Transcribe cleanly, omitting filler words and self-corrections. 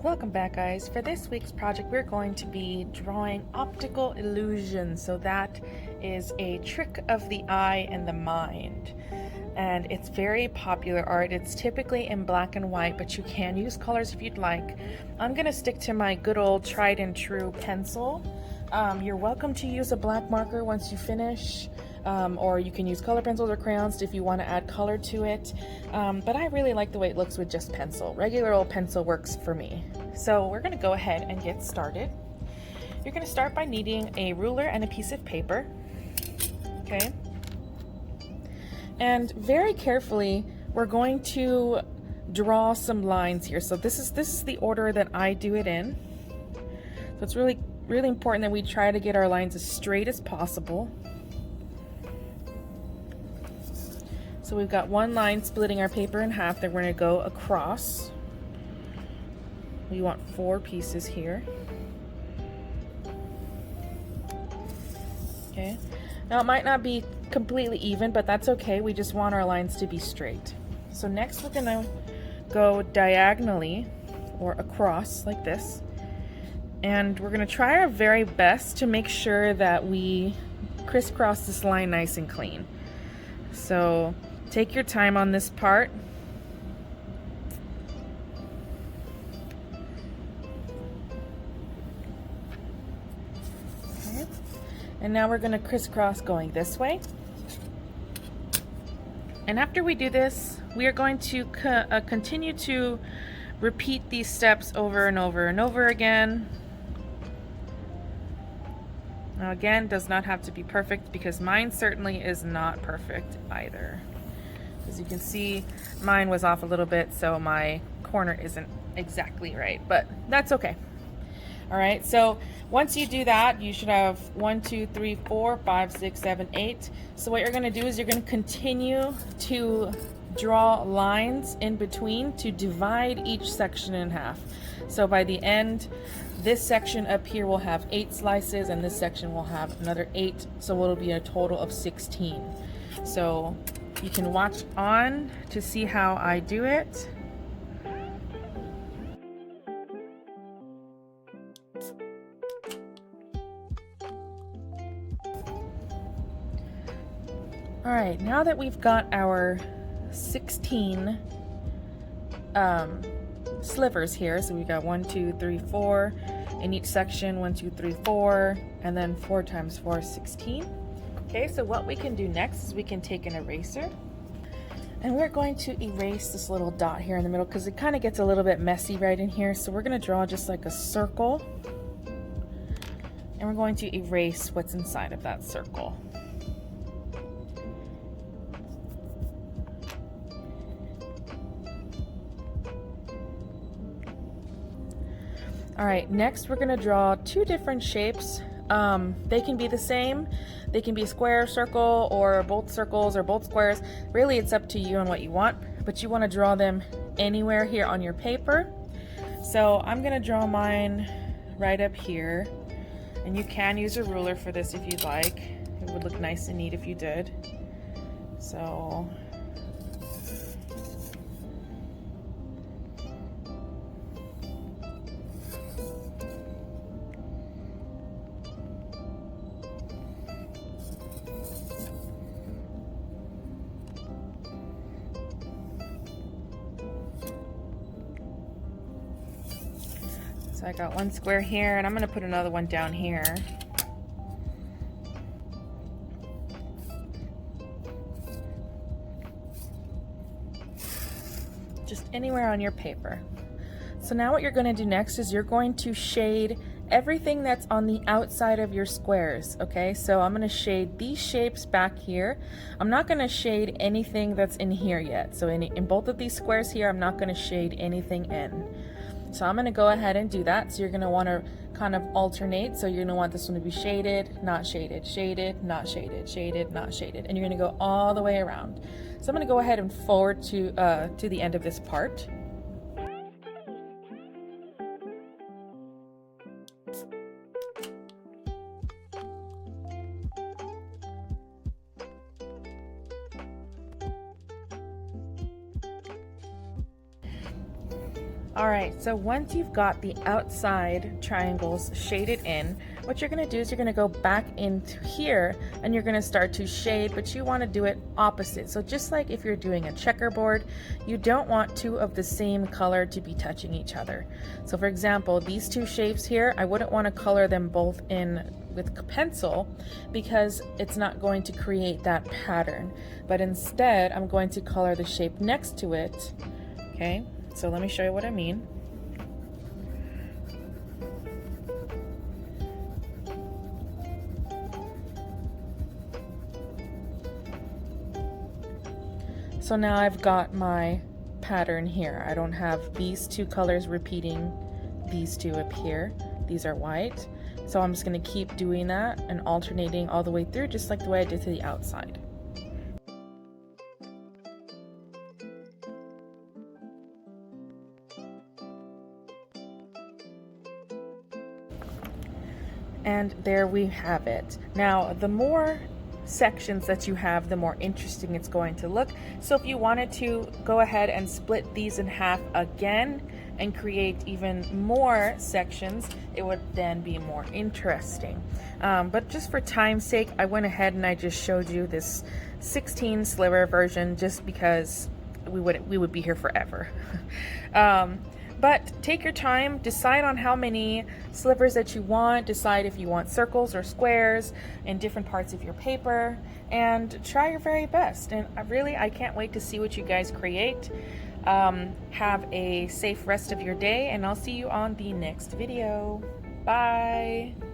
Welcome back, guys. For this week's project, we're going to be drawing optical illusions. So that is a trick of the eye and the mind. And it's very popular art. It's typically in black and white, but you can use colors if you'd like. I'm gonna stick to my good old tried and true pencil. You're welcome to use a black marker once you finish. Or you can use color pencils or crayons if you want to add color to it. But I really like the way it looks with just pencil. Regular old pencil works for me. So we're going to go ahead and get started. You're going to start by needing a ruler and a piece of paper. Okay. And very carefully, we're going to draw some lines here. So this is the order that I do it in. So it's really important that we try to get our lines as straight as possible. So we've got one line splitting our paper in half that we're going to go across. We want 4 pieces here. Okay. Now it might not be completely even, but that's okay. We just want our lines to be straight. So next we're going to go diagonally or across like this. And we're going to try our very best to make sure that we crisscross this line nice and clean. So take your time on this part. Okay. And now we're going to crisscross going this way. And after we do this, we are going to continue to repeat these steps over and over and over again. Now again, does not have to be perfect because mine certainly is not perfect either. As you can see, mine was off a little bit, so my corner isn't exactly right, but that's okay. All right, so once you do that, you should have 1, 2, 3, 4, 5, 6, 7, 8. So what you're gonna do is you're gonna continue to draw lines in between to divide each section in half. So by the end, this section up here will have 8 slices and this section will have another 8, so it'll be a total of 16. So you can watch on to see how I do it. All right, now that we've got our 16 slivers here, so we've got 1, 2, 3, 4 in each section, 1, 2, 3, 4, and then 4 times 4 is 16. Okay, so what we can do next is we can take an eraser and we're going to erase this little dot here in the middle because it kind of gets a little bit messy right in here. So we're going to draw just like a circle and we're going to erase what's inside of that circle. All right, next we're gonna draw 2 different shapes. They can be the same. They can be a square, circle, or both circles or both squares. Really, it's up to you and what you want, but you wanna draw them anywhere here on your paper. So I'm gonna draw mine right up here, and you can use a ruler for this if you'd like. It would look nice and neat if you did. So I got one square here, and I'm going to put another one down here. Just anywhere on your paper. So now what you're going to do next is you're going to shade everything that's on the outside of your squares, okay? So I'm going to shade these shapes back here. I'm not going to shade anything that's in here yet. So in both of these squares here, I'm not going to shade anything in. So I'm going to go ahead and do that. So you're going to want to kind of alternate. So you're going to want this one to be shaded, not shaded, shaded, not shaded, shaded, not shaded. And you're going to go all the way around. So I'm going to go ahead and forward to the end of this part. All right, so once you've got the outside triangles shaded in, what you're gonna do is you're gonna go back into here and you're gonna start to shade, but you wanna do it opposite. So just like if you're doing a checkerboard, you don't want two of the same color to be touching each other. So for example, these two shapes here, I wouldn't wanna color them both in with pencil because it's not going to create that pattern. But instead, I'm going to color the shape next to it, okay? So let me show you what I mean. So now I've got my pattern here. I don't have these two colors repeating these two up here. These are white. So I'm just going to keep doing that and alternating all the way through, just like the way I did to the outside. And there we have it. Now, the more sections that you have, the more interesting it's going to look. So if you wanted to go ahead and split these in half again and create even more sections, it would then be more interesting. But just for time's sake, I went ahead and I just showed you this 16 sliver version just because we would be here forever. But take your time, decide on how many slivers that you want, decide if you want circles or squares in different parts of your paper, and try your very best. And I can't wait to see what you guys create. Have a safe rest of your day, and I'll see you on the next video. Bye!